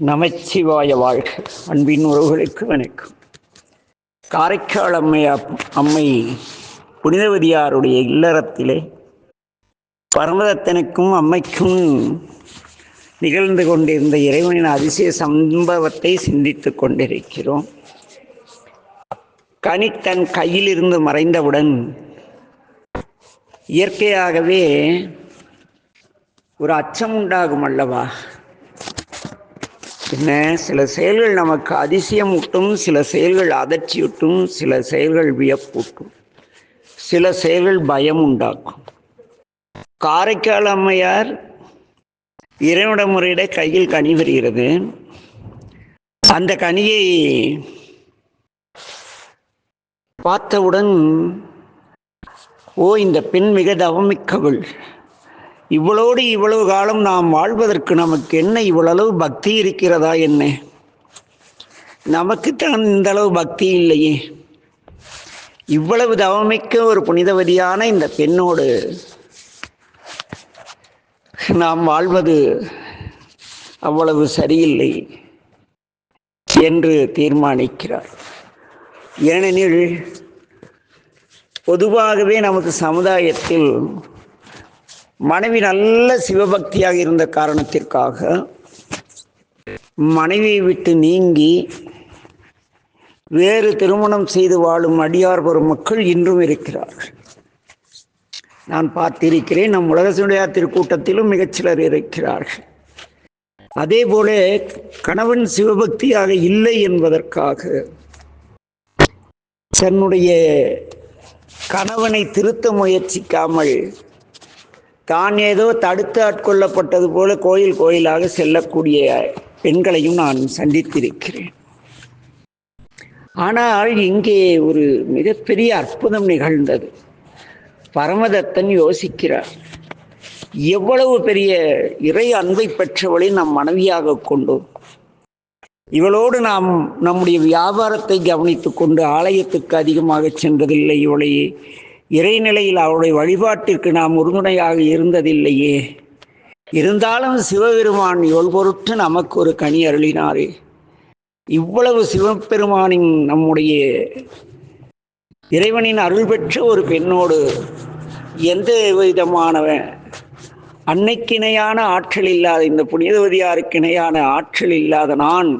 நமச்சிவாய வாழ்க. அன்பின் உறவுகளுக்கு வணக்கம். காரைக்கால் அம்மை புனிதவதியாருடைய இல்லறத்திலே பரமதத்தனுக்கும் அம்மைக்கும் நிகழ்ந்து கொண்டிருந்த இறைவனின் அதிசய சம்பவத்தை சிந்தித்துக் கொண்டிருக்கிறோம். கனி தன் கையிலிருந்து மறைந்தவுடன் இயற்கையாகவே ஒரு அச்சம் உண்டாகும் அல்லவா? என்ன, சில செயல்கள் நமக்கு அதிசயமூட்டும், சில செயல்கள் அதிர்ச்சியூட்டும், சில செயல்கள் வியப்பூட்டும், சில செயல்கள் பயம் உண்டாக்கும். காரைக்கால் அம்மையார் இறைவனிடம் முறையிட கையில் கனி வருகிறது. அந்த கனியை பார்த்தவுடன், இந்த பெண் மிக தவமிக்கவள், இவ்வளவு காலம் நாம் வாழ்வதற்கு நமக்கு என்ன இவ்வளவு பக்தி இருக்கிறதா? என்ன, நமக்குத்தான் இந்த அளவு பக்தி இல்லையே. இவ்வளவு தவமிக்க ஒரு புனிதவதியான இந்த பெண்ணோடு நாம் வாழ்வது அவ்வளவு சரியில்லை என்று தீர்மானிக்கிறார். ஏனெனில் பொதுவாகவே நமது சமுதாயத்தில் மனைவி நல்ல சிவபக்தியாக இருந்த காரணத்திற்காக மனைவியை விட்டு நீங்கி வேறு திருமணம் செய்து வாழும் அடியார் பெருமக்கள் இன்றும் இருக்கிறார்கள். நான் பார்த்திருக்கிறேன். நம் உலக சுடையார் திருக்கூட்டத்திலும் மிகச்சிலர் இருக்கிறார்கள். அதே போல கணவன் சிவபக்தியாக இல்லை என்பதற்காக தன்னுடைய கணவனை திருத்த முயற்சிக்காமல் தான் ஏதோ தடுத்து ஆட்கொள்ளப்பட்டது போல கோயிலாக செல்லக்கூடிய பெண்களையும் நான் சந்தித்திருக்கிறேன். ஆனால் இங்கே ஒரு மிகப்பெரிய அற்புதம் நிகழ்ந்தது. பரமதத்தன் யோசிக்கிறார், எவ்வளவு பெரிய இறை அன்பை பெற்றவளை நம் மனைவியாக கொண்டோம். இவளோடு நாம் நம்முடைய வியாபாரத்தை கவனித்துக் கொண்டு ஆலயத்துக்கு அதிகமாக சென்றதில்லை. இவளை இறைநிலையில் அவருடைய வழிபாட்டிற்கு நாம் உறுதுணையாக இருந்ததில்லையே. இருந்தாலும் சிவபெருமான் இவள் பொருட்டு நமக்கு ஒரு கனி அருளினாரே. இவ்வளவு சிவபெருமானின் நம்முடைய இறைவனின் அருள் பெற்ற ஒரு பெண்ணோடு எந்த விதமான அன்னைக்கிணையான ஆற்றல் இல்லாத, இந்த புனிதவதியாருக்கு இணையான ஆற்றல் இல்லாத நான்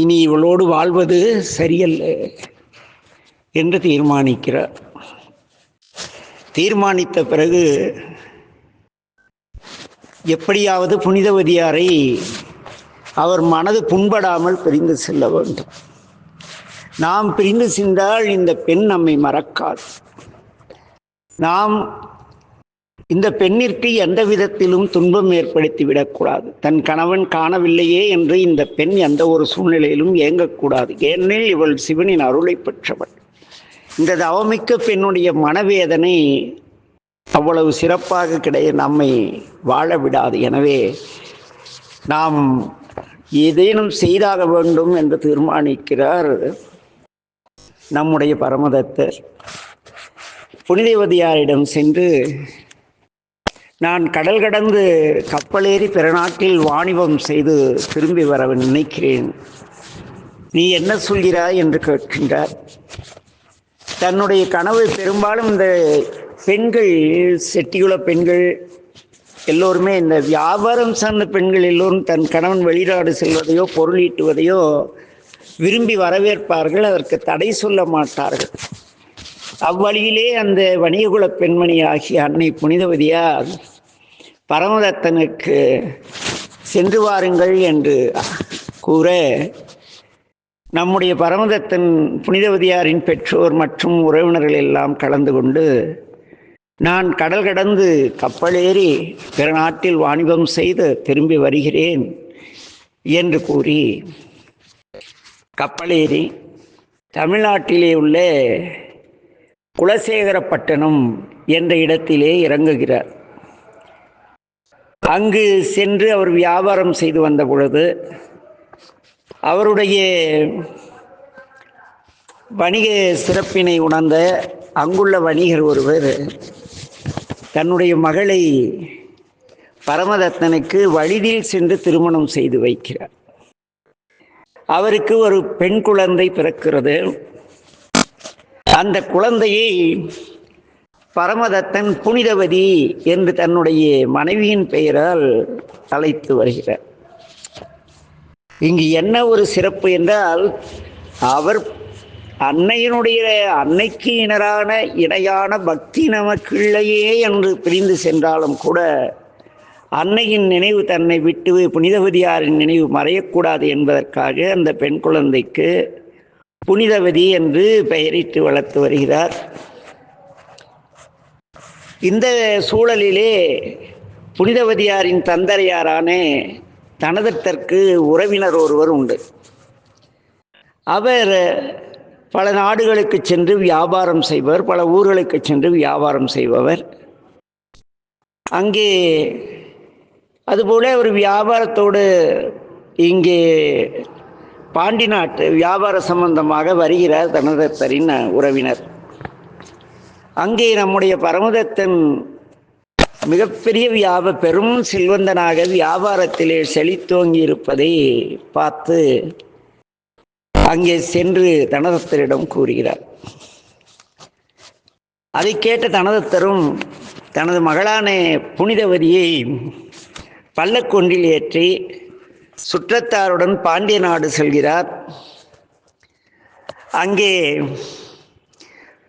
இனி இவளோடு வாழ்வது சரியல்ல என்று தீர்மானிக்கிறார். தீர்மானித்த பிறகு எப்படியாவது புனிதவதியாரை அவர் மனது புண்படாமல் பிரிந்து செல்ல வேண்டும். நாம் பிரிந்து சென்றால் இந்த பெண் நம்மை மறக்காது. நாம் இந்த பெண்ணிற்கு எந்த விதத்திலும் துன்பம் ஏற்படுத்தி விடக்கூடாது. தன் கணவன் காணவில்லையே என்று இந்த பெண் எந்த ஒரு சூழ்நிலையிலும் ஏங்கக்கூடாது. ஏனெனில் இவள் சிவனின் அருளை பெற்றவள். இந்த தவமிக்க பெண்ணுடைய மனவேதனை அவ்வளவு சிறப்பாக நம்மை வாழ விடாது. எனவே நாம் ஏதேனும் செய்தாக வேண்டும் என்று தீர்மானிக்கிறார் நம்முடைய பரமதத்தர். புனிதவதியாரிடம் சென்று, நான் கடல் கடந்து கப்பலேறி பிற நாட்டில் வாணிபம் செய்து திரும்பி வர நினைக்கிறேன், நீ என்ன சொல்கிறாய் என்று கேட்கின்றார். தன்னுடைய கனவு பெரும்பாலும் இந்த பெண்கள், செட்டியுள்ள பெண்கள் எல்லோருமே, இந்த வியாபாரம் சார்ந்த பெண்கள் எல்லோரும் தன் கணவன் வெளிநாடு செல்வதையோ பொருள் ஈட்டுவதையோ விரும்பி வரவேற்பார்கள். அதற்கு தடை சொல்ல மாட்டார்கள். அவ்வழியிலே அந்த வணிககுல பெண்மணி ஆகிய அன்னை புனிதவதியார் பரமதத்தனுக்கு சென்று வாருங்கள் என்று கூற, நம்முடைய பரமதத்தன் புனிதவதியாரின் பெற்றோர் மற்றும் உறவினர்கள் எல்லாம் கலந்து கொண்டு, நான் கடல் கடந்து கப்பலேறி பிற நாட்டில் வாணிபம் செய்து திரும்பி வருகிறேன் என்று கூறி கப்பலேறி தமிழ்நாட்டிலே உள்ள குலசேகரப்பட்டணம் என்ற இடத்திலே இறங்குகிறார். அங்கு சென்று அவர் வியாபாரம் செய்து வந்த பொழுது அவருடைய வணிக சிறப்பினை உணர்ந்த அங்குள்ள வணிகர் ஒருவர் தன்னுடைய மகளை பரமதத்தனுக்கு வழிதில் சென்று திருமணம் செய்து வைக்கிறார். அவருக்கு ஒரு பெண் குழந்தை பிறக்கிறது. அந்த குழந்தையை பரமதத்தன் புனிதவதி என்று தன்னுடைய மனைவியின் பெயரால் அழைத்து வருகிறார். இங்கு என்ன ஒரு சிறப்பு என்றால், அவர் அன்னைக்கு இணையான பக்தி நமக்கு இல்லையே என்று பிரிந்து சென்றாலும் கூட அன்னையின் நினைவு தன்னை விட்டு புனிதவதியாரின் நினைவு மறையக்கூடாது என்பதற்காக அந்த பெண் குழந்தைக்கு புனிதவதி என்று பெயரிட்டு வளர்த்து வருகிறார். இந்த சூழலிலே புனிதவதியாரின் தந்தையாரான தனதற்கு உறவினர் ஒருவர் உண்டு. அவர் பல நாடுகளுக்கு சென்று வியாபாரம் செய்பவர், பல ஊர்களுக்கு சென்று வியாபாரம் செய்பவர். அங்கே அதுபோல ஒரு வியாபாரத்தோடு இங்கே பாண்டி நாட்டு வியாபார சம்பந்தமாக வருகிறார் தனதத்தரின் உறவினர். அங்கே நம்முடைய பரமதத்தன் மிகப்பெரிய பெரும் செல்வந்தனாக வியாபாரத்திலே செழித்தோங்கி இருப்பதை பார்த்து அங்கே சென்று தனதத்தரிடம் கூறுகிறார். அதை கேட்ட தனதத்தரும் தனது மகளான புனிதவதியை பல்லக்கொன்றில் ஏற்றி சுற்றத்தாருடன் பாண்டிய நாடு செல்கிறார். அங்கே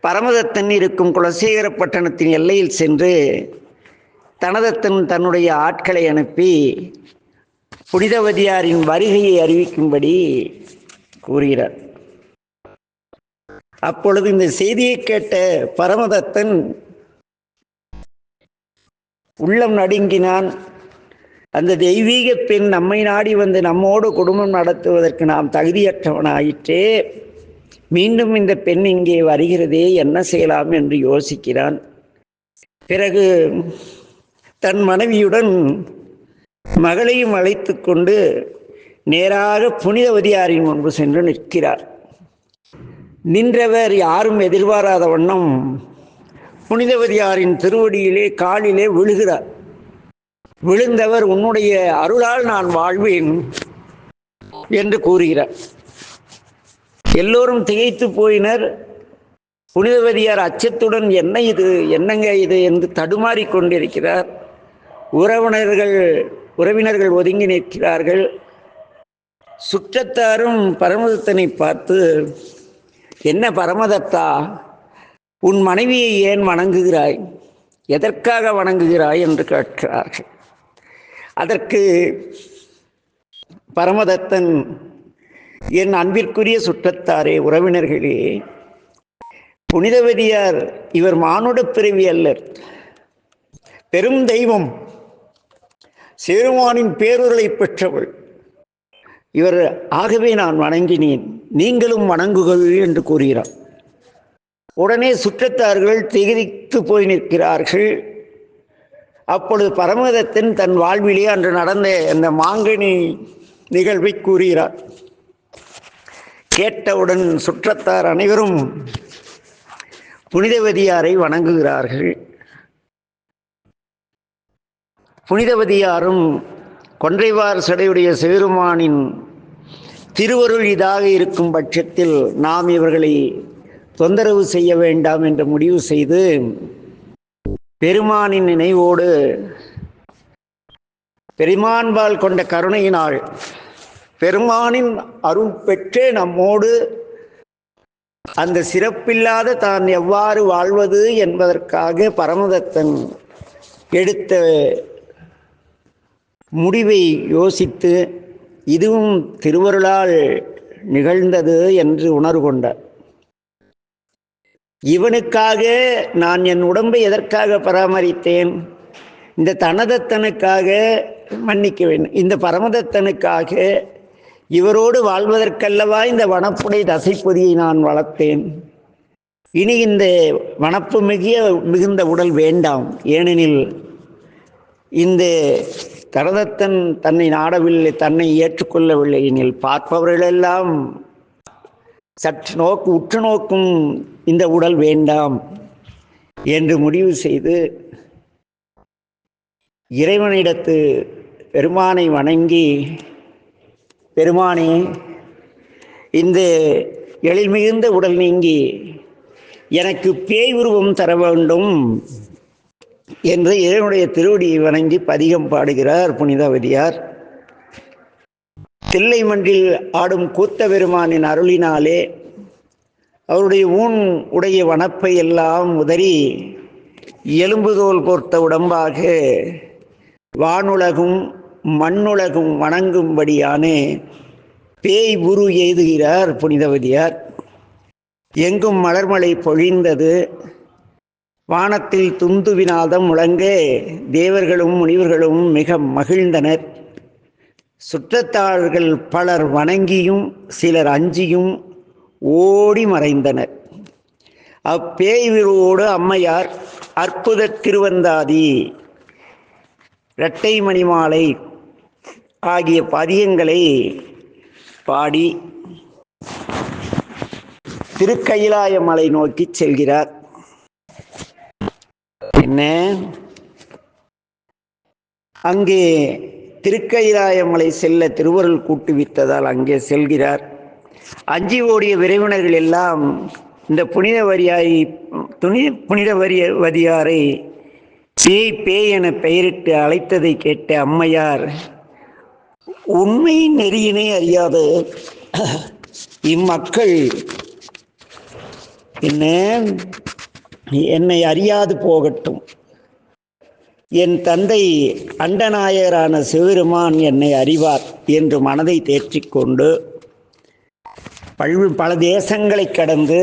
பரமதத்தன் இருக்கும் குலசேகரப்பட்டணத்தின் எல்லையில் சென்று தனதத்தன் தன்னுடைய ஆட்களை அனுப்பி புனிதவதியாரின் வருகையை அறிவிக்கும்படி கூறுகிறார். அப்பொழுது இந்த செய்தியை கேட்ட பரமதத்தன் உள்ளம் நடுங்கினான். அந்த தெய்வீக பெண் நம்மை நாடி வந்து நம்மோடு குடும்பம் நடத்துவதற்கு நாம் தகுதியற்றவனாயிற்றே, மீண்டும் இந்த பெண் இங்கே வருகிறதே, என்ன செய்யலாம் என்று யோசிக்கிறான். பிறகு தன் மனைவியுடன் மகளையும் அழைத்து கொண்டு நேராக புனிதவதியாரின் முன்பு சென்று நிற்கிறார். நின்றவர் யாரும் எதிர்பாராத வண்ணம் புனிதவதியாரின் திருவடியிலே காலிலே விழுகிறார். விழுந்தவர், உன்னுடைய அருளால் நான் வாழ்வேன் என்று கூறுகிறார். எல்லோரும் திகைத்து போயினர். புனிதவதியார் அச்சத்துடன் என்னங்க இது என்று தடுமாறிக் கொண்டிருக்கிறார். உறவினர்கள் ஒதுங்கி நிற்கிறார்கள். சுற்றத்தாரும் பரமதத்தனை பார்த்து, என்ன பரமதத்தா, உன் மனைவியை ஏன் வணங்குகிறாய், எதற்காக வணங்குகிறாய் என்று கேட்கிறார்கள். அதற்கு பரமதத்தன், என் அன்பிற்குரிய சுற்றத்தாரே, உறவினர்களே, புனிதவதியார் இவர் மானுட பிறவி அல்லர், பெரும் தெய்வம், சேருமானின் பேருருளை பெற்றவள் இவர். ஆகவே நான் வணங்கினேன், நீங்களும் வணங்குகள் என்று கூறுகிறார். உடனே சுற்றத்தார்கள் திகைத்து போய் நிற்கிறார்கள். அப்பொழுது பரமதத்தன் தன் வாழ்விலே அன்று நடந்த அந்த மாங்கனி நிகழ்வை கூறுகிறார். கேட்டவுடன் சுற்றத்தார் அனைவரும் புனிதவதியாரை வணங்குகிறார்கள். புனிதவதியாரும் கொன்றைவார் சடையுடைய சிவருமானின் திருவருள் இதாக இருக்கும் பட்சத்தில் நாம் இவர்களை தொந்தரவு செய்ய வேண்டாம் என்று முடிவு செய்து பெருமானின் நினைவோடு பெருமான்பால் கொண்ட கருணையினால் பெருமானின் அருள் பெற்றே நம்மோடு அந்த சிறப்பில்லாத தான் எவ்வாறு வாழ்வது என்பதற்காக பரமதத்தன் எடுத்த முடிவை யோசித்து இதுவும் திருவருளால் நிகழ்ந்தது என்று உணர்வு கொண்டார். இவனுக்காக நான் என் உடம்பை எதற்காக பராமரித்தேன், இந்த தனதத்தனுக்காக மன்னிக்க வேண்டும், இந்த பரமதத்தனுக்காக இவரோடு வாழ்வதற்கல்லவா இந்த வனப்புடை தசைப்பொதியை நான் வளர்த்தேன். இனி இந்த வனப்பு மிகுந்த உடல் வேண்டாம். ஏனெனில் இந்த தனதத்தன் தன்னை நாடவில்லை, தன்னை ஏற்றுக்கொள்ளவில்லை எனில் பார்ப்பவர்களெல்லாம் சற்று உற்று நோக்கும் இந்த உடல் வேண்டாம் என்று முடிவு செய்து இறைவனிடத்து பெருமானை வணங்கி, பெருமானே, இந்த எழில் மிகுந்த உடல் நீங்கி எனக்கு பேய் உருவம் தர வேண்டும் என்று இறைவனுடைய திருவடியை வணங்கி பதிகம் பாடுகிறார் புனிதவதியார். தில்லை மன்றில் ஆடும் கூத்த பெருமானின் அருளினாலே அவருடைய ஊன் உடைய வனப்பை எல்லாம் உதறி எலும்புதோல் போர்த்த உடம்பாக வானுலகும் மண்ணுலகும் வணங்கும்படியான பேய் உரு எய்துகிறார் புனிதவதியார். எங்கும் மலர்மலை பொழிந்தது, வானத்தில் துந்துவிநாதம் முழங்க தேவர்களும் முனிவர்களும் மிக மகிழ்ந்தனர். சுற்றத்தார்கள் பலர் வணங்கியும் சிலர் அஞ்சியும் ஓடி மறைந்தனர். அப்பேய்விரோடு அம்மையார் அற்புத திருவந்தாதி, இரட்டை மணிமாலை ஆகிய பதியங்களை பாடி திருக்கயிலாய மலை நோக்கி செல்கிறார். என்ன அங்கே திருக்கயிலாய மலை செல்ல திருவருள் கூட்டுவித்ததால் அங்கே செல்கிறார். அஞ்சி ஓடிய விரைவினர்கள் எல்லாம் இந்த புனிதவதியாரை பேய் பேய் என பெயரிட்டு அழைத்ததை கேட்ட அம்மையார், உண்மை நெறியினை அறியாத இம்மக்கள் என்னை அறியாது போகட்டும், என் தந்தை அண்டநாயகரான சிவபெருமான் என்னை அறிவார் என்று மனதை தேற்றிக்கொண்டு பல தேசங்களை கடந்து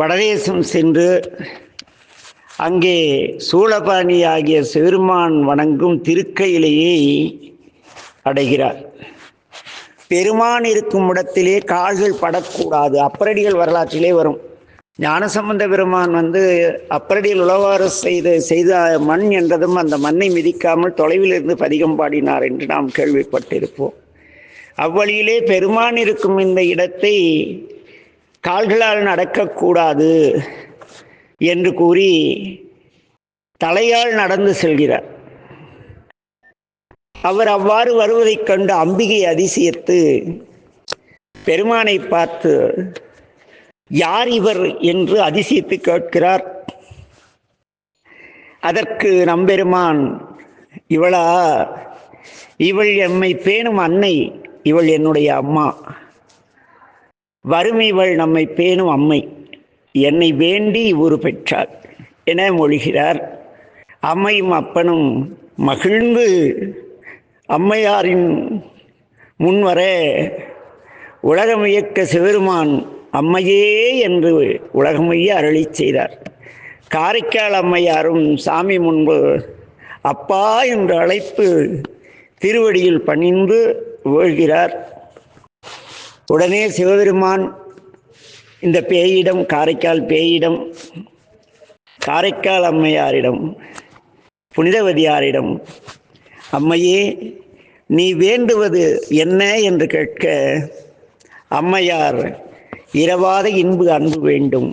வடதேசம் சென்று அங்கே சூளபாணி ஆகிய சிவபெருமான் வணங்கும் திருக்கையிலேயே அடைகிறார். பெருமான் இருக்கும் இடத்திலே கால்கள் படக்கூடாது. அப்பரடிகள் வரலாற்றிலே வரும். ஞானசம்பந்த பெருமான் அப்பரடியில் உழவாறு செய்த மண் என்றதும் அந்த மண்ணை மிதிக்காமல் தொலைவில் இருந்து பதிகம் பாடினார் என்று நாம் கேள்விப்பட்டிருப்போம். அவ்வழியிலே பெருமான் இருக்கும் இந்த இடத்தை கால்களால் நடக்கக்கூடாது என்று கூறி தலையால் நடந்து செல்கிறார். அவர் அவ்வாறு வருவதைக் கண்டு அம்பிகை அதிசயித்து பெருமானை பார்த்து, யார் இவர் என்று அதிசயித்து கேட்கிறார். அதற்கு நம்பெருமான், இவள் எம்மை பேணும் அன்னை, இவள் என்னுடைய அம்மா, வறுமை இவள் நம்மை பேணும் அம்மை, என்னை வேண்டி இவ்வுரு பெற்றாள் என மொழிகிறார். அம்மையும் அப்பனும் மகிழ்ந்து அம்மையாரின் முன்வர உலகமியக்க சிவபெருமான் அம்மையே என்று உலகமைய அருளி செய்தார். காரைக்கால் அம்மையாரும் சாமி முன்பு அப்பா என்று அழைப்பு திருவடியில் பணிந்து வீழ்கிறார். உடனே சிவபெருமான் இந்த பேயிடம், காரைக்கால் அம்மையாரிடம், புனிதவதியாரிடம், அம்மையே, நீ வேண்டுவது என்ன என்று கேட்க, அம்மையார், இரவாத இன்பு அன்பு வேண்டும்,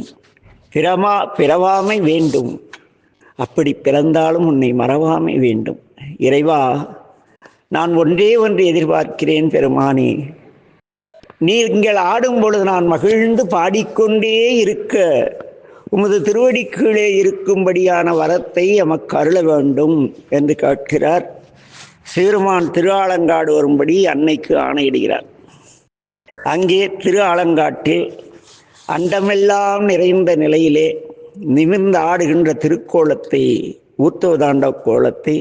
பிறவாமை வேண்டும், அப்படி பிறந்தாலும் உன்னை மறவாமை வேண்டும். இறைவா, நான் ஒன்றே ஒன்று எதிர்பார்க்கிறேன் பெருமானே, நீங்கள் ஆடும் பொழுது நான் மகிழ்ந்து பாடிக்கொண்டே இருக்க உமது திருவடி கீழே இருக்கும்படியான வரத்தை எமக்கு அருள வேண்டும் என்று கேட்கிறார். சிவபெருமான் திரு ஆலங்காடு வரும்படி அன்னைக்கு ஆணையிடுகிறார். அங்கே திரு ஆலங்காட்டில் அண்டமெல்லாம் நிறைந்த நிலையிலே நிமிர்ந்து ஆடுகின்ற திருக்கோலத்தை, ஊர்த்துவதாண்ட கோலத்தை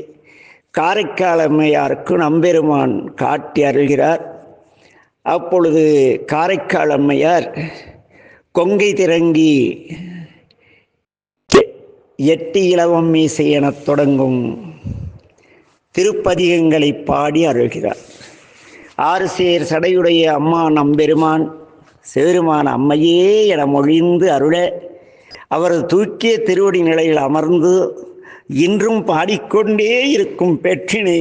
காரைக்கால் அம்மையாருக்கு நம்பெருமான் காட்டி அருள்கிறார். அப்பொழுது காரைக்கால் அம்மையார் கொங்கை திறங்கி எட்டி இளவம் மீசை எனத் தொடங்கும் திருப்பதிகங்களை பாடி அருள்கிறார். ஆறு சேர் சடையுடைய அம்மா நம்பெருமான் சிவபெருமான் அம்மையே என மொழிந்து அருள, அவரது தூக்கிய திருவடி நிலையில் அமர்ந்து இன்றும் பாடிக்கொண்டே இருக்கும் பெற்றினை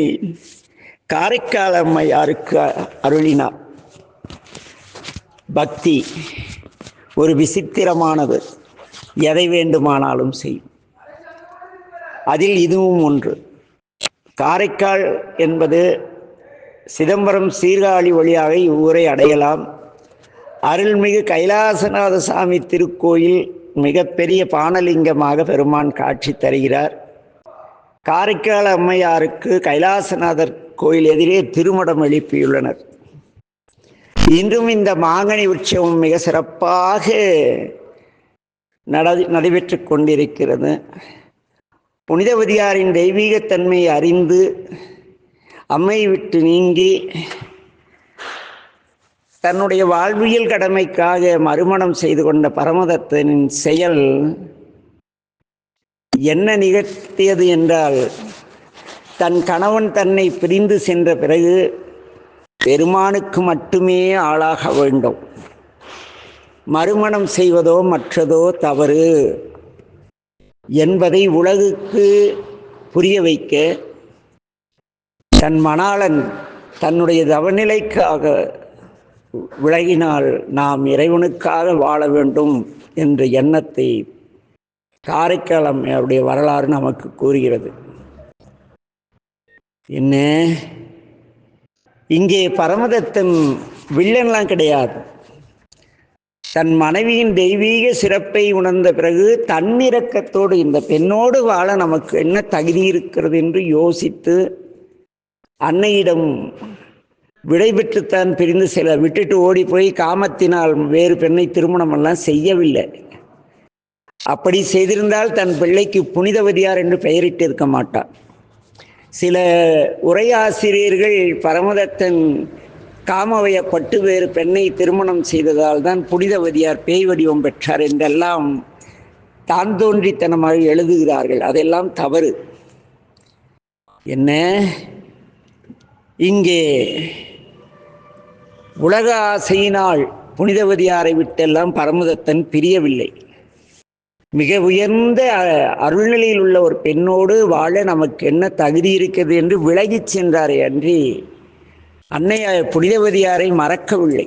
காரைக்கால் அம்மையாருக்கு அருளினார். பக்தி ஒரு விசித்திரமானது, எதை வேண்டுமானாலும் செய்யும். அதில் இதுவும் ஒன்று. காரைக்கால் என்பது சிதம்பரம் சீர்காழி வழியாக இவ்வூரை அடையலாம். அருள்மிகு கைலாசநாத சாமி திருக்கோயில் மிகப்பெரிய பானலிங்கமாக பெருமான் காட்சி தருகிறார். காரைக்கால் அம்மையாருக்கு கைலாசநாதர் கோயில் எதிரே திருமடம் எழுப்பியுள்ளனர். இன்றும் இந்த மாங்கனி உற்சவம் மிக சிறப்பாக நடைபெற்று கொண்டிருக்கிறது. புனிதவதியாரின் தெய்வீகத்தன்மையை அறிந்து அம்மையை விட்டு நீங்கி தன்னுடைய வாழ்வியல் கடமைக்காக மறுமணம் செய்து கொண்ட பரமதத்தனின் செயல் என்ன நிகழ்த்தியது என்றால், தன் கணவன் தன்னை பிரிந்து சென்ற பிறகு பெருமானுக்கு மட்டுமே ஆளாக வேண்டும், மறுமணம் செய்வதோ மற்றதோ தவறு என்பதை உலகுக்கு புரிய வைக்க தன் மணாளன் தன்னுடைய தவநிலைக்காக விலகினால் நாம் இறைவனுக்காக வாழ வேண்டும் என்ற எண்ணத்தை காரைக்கால் அம்மையாருடைய வரலாறு நமக்கு கூறுகிறது. என்ன, இங்கே பரமதத்தன் வில்லன்லாம் கிடையாது. தன் மனைவியின் தெய்வீக சிறப்பை உணர்ந்த பிறகு தன்னிரக்கத்தோடு இந்த பெண்ணோடு வாழ நமக்கு என்ன தகுதி இருக்கிறது என்று யோசித்து அன்னையிடம் விடைபெற்றுத்தான் பிரிந்து விட்டுட்டு ஓடி போய் காமத்தினால் வேறு பெண்ணை திருமணமெல்லாம் செய்யவில்லை. அப்படி செய்திருந்தால் தன் பிள்ளைக்கு புனிதவதியார் என்று பெயரிட்டு இருக்க மாட்டார். சில உரையாசிரியர்கள் பரமதத்தன் காமவயப்பட்டு வேறு பெண்ணை திருமணம் செய்ததால் தான் புனிதவதியார் பேய் வடிவம் பெற்றார் என்றெல்லாம் தான் தோன்றித்தனமாக எழுதுகிறார்கள். அதெல்லாம் தவறு. என்ன, இங்கே உலக ஆசையினால் புனிதவதியாரை விட்டெல்லாம் பரமதத்தன் பிரியவில்லை. மிக உயர்ந்த அருள்நிலையில் உள்ள ஒரு பெண்ணோடு வாழ நமக்கு என்ன தகுதி இருக்கிறது என்று விலகிச் சென்றாரே அன்றி அன்னைய புனிதவதியாரை மறக்கவில்லை.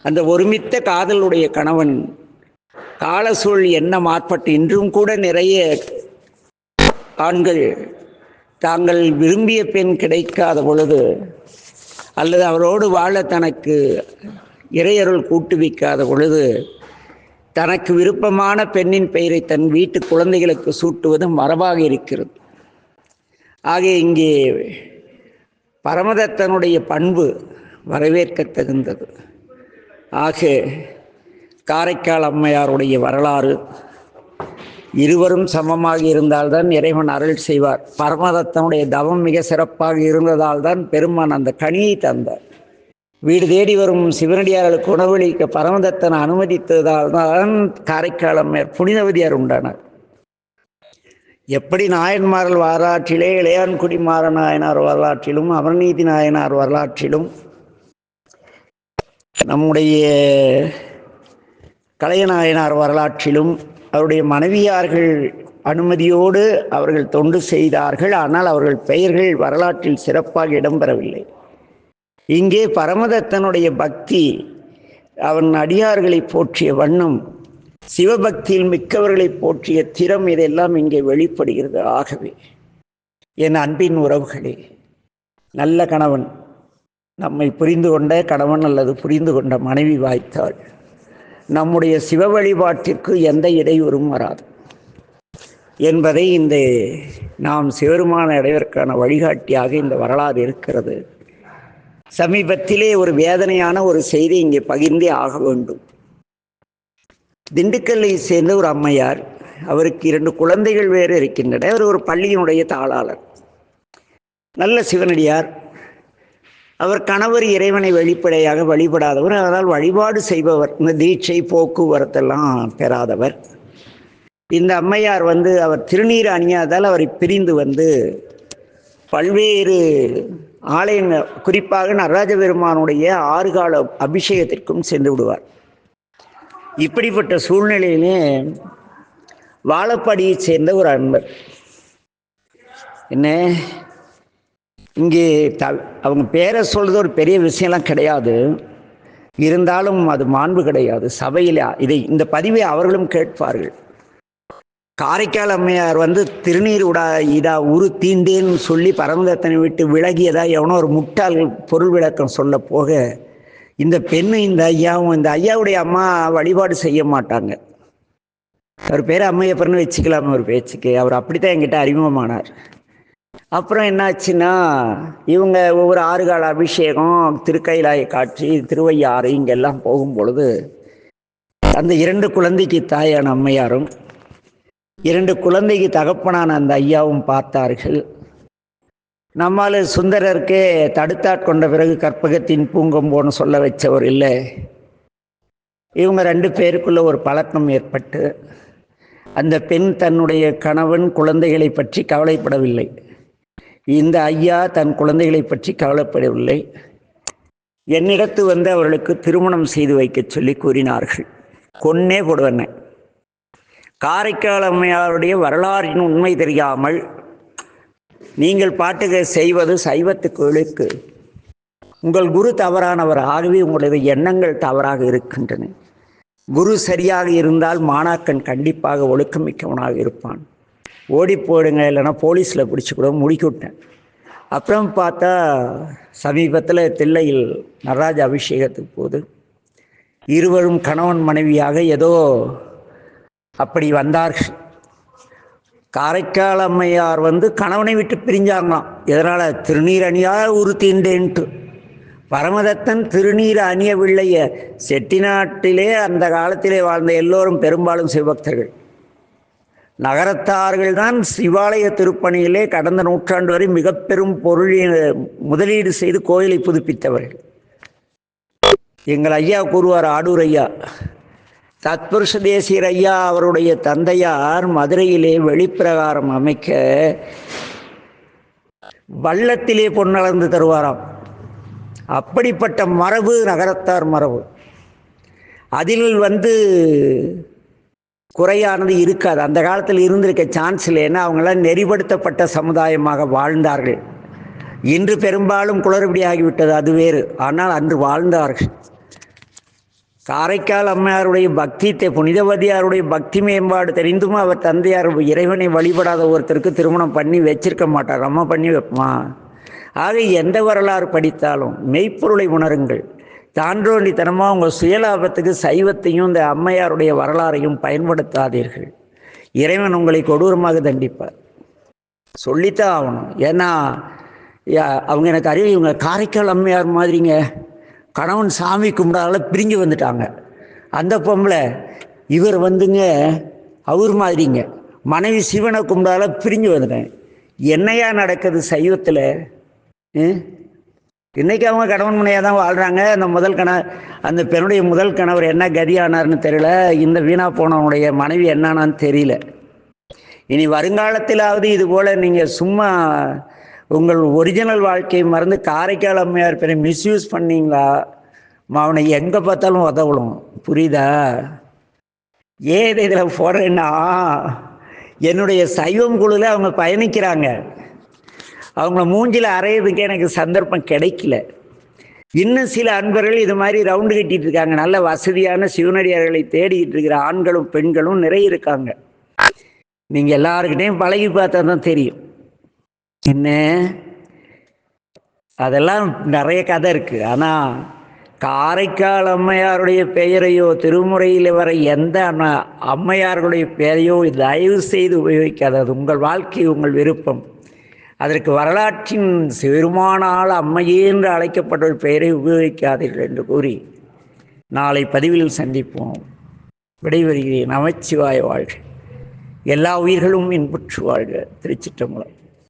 அந்த ஒருமித்த காதலுடைய கணவன் காலசூழ் என்ன மாற்பட்டு இன்றும் கூட நிறைய ஆண்கள் தாங்கள் விரும்பிய பெண் கிடைக்காத பொழுது அல்லது அவரோடு வாழ தனக்கு இறையருள் கூட்டுவிக்காத பொழுது தனக்கு விருப்பமான பெண்ணின் பெயரை தன் வீட்டு குழந்தைகளுக்கு சூட்டுவது மரபாக இருக்கிறது. ஆக இங்கே பரமதத்தனுடைய பண்பு வரவேற்க தகுந்தது. ஆக காரைக்கால் அம்மையாருடைய வரலாறு, இருவரும் சமமாக இருந்தால்தான் இறைவன் அருள் செய்வார். பரமதத்தனுடைய தவம் மிக சிறப்பாக இருந்ததால் தான் பெருமான் அந்த கனியை தந்தார். வீடு தேடி வரும் சிவனடியார்களுக்கு உணவளிக்க பரமதத்தன் அனுமதித்ததால் தான் காரைக்கால் அம்மையார் புனிதவதியார் உண்டானார். எப்படி நாயன்மார்கள் வரலாற்றிலே இளையான்குடி மாறநாயனார் வரலாற்றிலும் அமர்நீதி நாயனார் வரலாற்றிலும் நம்முடைய கலையநாயனார் வரலாற்றிலும் அவருடைய மனைவியார்கள் அனுமதியோடு அவர்கள் தொண்டு செய்தார்கள். ஆனால் அவர்கள் பெயர்கள் வரலாற்றில் சிறப்பாக இடம்பெறவில்லை. இங்கே பரமதத்தனுடைய பக்தி, அவன் அடியார்களை போற்றிய வண்ணம், சிவபக்தியில் மிக்கவர்களை போற்றிய திறம், இதெல்லாம் இங்கே வெளிப்படுகிறது. ஆகவே என் அன்பின் உறவுகளே, நல்ல கணவன், நம்மை புரிந்து கொண்ட கணவன் அல்லது புரிந்து கொண்ட மனைவி வாய்த்தாள் நம்முடைய சிவ வழிபாட்டிற்கு எந்த இடையூறும் வராது என்பதை இந்த நாம் சிவருமான அடைவதற்கான வழிகாட்டியாக இந்த வரலாறு இருக்கிறது. சமீபத்திலே ஒரு வேதனையான ஒரு செய்தி இங்கே பகிர்ந்தே ஆக வேண்டும். திண்டுக்கல்லை சேர்ந்த ஒரு அம்மையார், அவருக்கு 2 குழந்தைகள் வேறு இருக்கின்றன. அவர் ஒரு பள்ளியினுடைய தாளாளர், நல்ல சிவனடியார். அவர் கணவர் இறைவனை வெளிப்படையாக வழிபடாதவர், அதனால் வழிபாடு செய்பவர், இந்த தீட்சை போக்குவரத்தெல்லாம் பெறாதவர். இந்த அம்மையார் அவர் திருநீர் அணியாதால் அவரை பிரிந்து பல்வேறு ஆலயங்கள், குறிப்பாக நடராஜ பெருமானுடைய 6 கால அபிஷேகத்திற்கும் சென்று விடுவார். இப்படிப்பட்ட சூழ்நிலையிலே வாழப்பாடியை சேர்ந்த ஒரு அன்பர், என்ன இங்கே அவங்க பேரை சொல்றது ஒரு பெரிய விஷயம்லாம் கிடையாது, இருந்தாலும் அது மாண்பு கிடையாது. சபையில் இந்த பதிவை அவர்களும் கேட்பார்கள். காரைக்கால் அம்மையார் வந்து திருநீர் இதா உரு தீண்டேன்னு சொல்லி பரமதத்தனை விட்டு விலகியதா எவனோ ஒரு முட்டாள் பொருள் விளக்கம் சொல்ல போக, இந்த பெண்ணு இந்த ஐயாவும், இந்த ஐயாவுடைய அம்மா வழிபாடு செய்ய மாட்டாங்க. அவர் பேர் அம்மையப்பர்னு வச்சுக்கலாம் ஒரு பேச்சுக்கு. அவர் அப்படித்தான் என்கிட்ட அறிமுகமானார். அப்புறம் என்னாச்சுன்னா, இவங்க ஒவ்வொரு ஆறுகால அபிஷேகம், திருக்கைலாய காட்சி, திருவையாறு இங்கெல்லாம் போகும் பொழுது அந்த 2 குழந்தைக்கு தாயான அம்மையாரும் 2 குழந்தைக்கு தகப்பனான அந்த ஐயாவும் பார்த்தார்கள். நம்மால் சுந்தரருக்கே தடுத்தாட்கொண்ட பிறகு கற்பகத்தின் பூங்கொம்போன்னு சொல்ல வச்சவர் இல்லை. இவங்க 2 பேருக்குள்ள ஒரு பழக்கம் ஏற்பட்டு, அந்த பெண் தன்னுடைய கணவன் குழந்தைகளை பற்றி கவலைப்படவில்லை, இந்த ஐயா தன் குழந்தைகளை பற்றி கவலைப்படவில்லை. என்னிடத்து வந்து அவர்களுக்கு திருமணம் செய்து வைக்க சொல்லி கூறினார்கள். கொன்னே போடுவன. காரைக்கால் அம்மையாருடைய வரலாறின் உண்மை தெரியாமல் நீங்கள் பாட்டுக செய்வது சைவத்துக்கு இழுக்கு. உங்கள் குரு தவறானவர், ஆகவே உங்களுடைய எண்ணங்கள் தவறாக இருக்கின்றன. குரு சரியாக இருந்தால் மாணாக்கன் கண்டிப்பாக ஒழுக்கமிக்கவனாக இருப்பான். ஓடி போடுங்க, இல்லைன்னா போலீஸில் பிடிச்சி கூட முடிக்கிவிட்டேன். அப்புறம் பார்த்தா சமீபத்தில் தில்லையில் நடராஜ அபிஷேகத்துக்கு போது இருவரும் கணவன் மனைவியாக ஏதோ அப்படி வந்தார்கள். காரைக்கால் அம்மையார் வந்து கணவனை விட்டு பிரிஞ்சாங்களாம். எதனால்? திருநீர் அணியாக உறுத்தீண்டேன்ட்டு. பரமதத்தன் திருநீர் அணியவில்லைய. செட்டிநாட்டிலே அந்த காலத்திலே வாழ்ந்த எல்லோரும் பெரும்பாலும் சிவபக்தர்கள். நகரத்தார்கள் தான் சிவாலய திருப்பணியிலே கடந்த நூற்றாண்டு வரை மிக பெரும் முதலீடு செய்து கோயிலை புதுப்பித்தவர்கள். எங்கள் ஐயா கூறுவார், ஆடூர் ஐயா, தத்புருஷ தேசியர் ஐயா அவருடைய தந்தையார் மதுரையிலே வெளிப்பிரகாரம் அமைக்க வள்ளத்திலே பொன்னளந்து தருவாராம். அப்படிப்பட்ட மரபு நகரத்தார் மரபு. அதில் வந்து குறையானது இருக்காது. அந்த காலத்தில் இருந்திருக்க சான்ஸ் இல்லைன்னா அவங்களாம் நெறிப்படுத்தப்பட்ட சமுதாயமாக வாழ்ந்தார்கள். இன்று பெரும்பாலும் குளறுபடியாகிவிட்டது, அது வேறு. ஆனால் அன்று வாழ்ந்தார்கள். காரைக்கால் அம்மையாருடைய பக்தி, புனிதவதியாருடைய பக்தி மேம்பாடு தெரிந்தும் அவர் தந்தையார் இறைவனை வழிபடாத ஒருத்தருக்கு திருமணம் பண்ணி வச்சிருக்க மாட்டார். நம்ம பண்ணி வைப்போமா? ஆக எந்த வரலாறு படித்தாலும் மெய்ப்பொருளை உணருங்கள். தாண்டோண்டித்தனமாக உங்கள் சுயலாபத்துக்கு சைவத்தையும் இந்த அம்மையாருடைய வரலாறையும் பயன்படுத்தாதீர்கள். இறைவன் உங்களை கொடூரமாக தண்டிப்பார். சொல்லித்தான் ஆகணும். ஏன்னா அவங்க எனக்கு அறிவு, இவங்க காரைக்கால் அம்மையார் மாதிரிங்க. கணவன் சாமி கும்பிடாத பிரிஞ்சு வந்துட்டாங்க. அந்த பொம்பளை இவர் வந்துங்க அவர் மாதிரிங்க. மனைவி சிவனை கும்பிடாத பிரிஞ்சு வந்துட்டேன். என்னையா நடக்குது சைவத்தில்? இன்றைக்கி அவங்க கணவன் முனையாக தான் வாழ்கிறாங்க. அந்த பெண்ணுடைய முதல் கணவர் என்ன கதியானார்னு தெரியல. இந்த வீணா போனவனுடைய மனைவி என்னானான்னு தெரியல. இனி வருங்காலத்திலாவது இது போல் நீங்கள் சும்மா உங்கள் ஒரிஜினல் வாழ்க்கையை மறந்து காரைக்கால் அம்மையார் பேரை மிஸ்யூஸ் பண்ணிங்களா, அவனை எங்கே பார்த்தாலும் உதவலும். புரியுதா? ஏன் இதில் போடுறேன்னா, என்னுடைய சைவம் குழுவில் அவங்க பயணிக்கிறாங்க. அவங்கள மூஞ்சில் அறையிறதுக்கே எனக்கு சந்தர்ப்பம் கிடைக்கல. இன்னும் சில அன்பர்கள் இது மாதிரி ரவுண்டு கட்டிகிட்டு இருக்காங்க. நல்ல வசதியான சிவனடியார்களை தேடிக்கிட்டு இருக்கிற ஆண்களும் பெண்களும் நிறைய இருக்காங்க. நீங்கள் எல்லாருக்கிட்டையும் பழகி பார்த்தா தான் தெரியும். என்ன அதெல்லாம் நிறைய கதை இருக்குது. ஆனால் காரைக்கால் அம்மையாருடைய பெயரையோ திருமுறையில் வர எந்த அம்மையார்களுடைய பெயரையோ தயவு செய்து உபயோகிக்காது. அது உங்கள் வாழ்க்கை, உங்கள் விருப்பம். அதற்கு வரலாற்றின் பெருமானால் அம்மையே என்று அழைக்கப்பட்ட பெயரை உபயோகிக்காதீர்கள் என்று கூறி நாளை பதிவில் சந்திப்போம். விடைபெறுகிறேன். நமச்சிவாய வாழ்க. எல்லா உயிர்களும் இன்புற்று வாழ்க. திருச்சிற்றம்பலம்.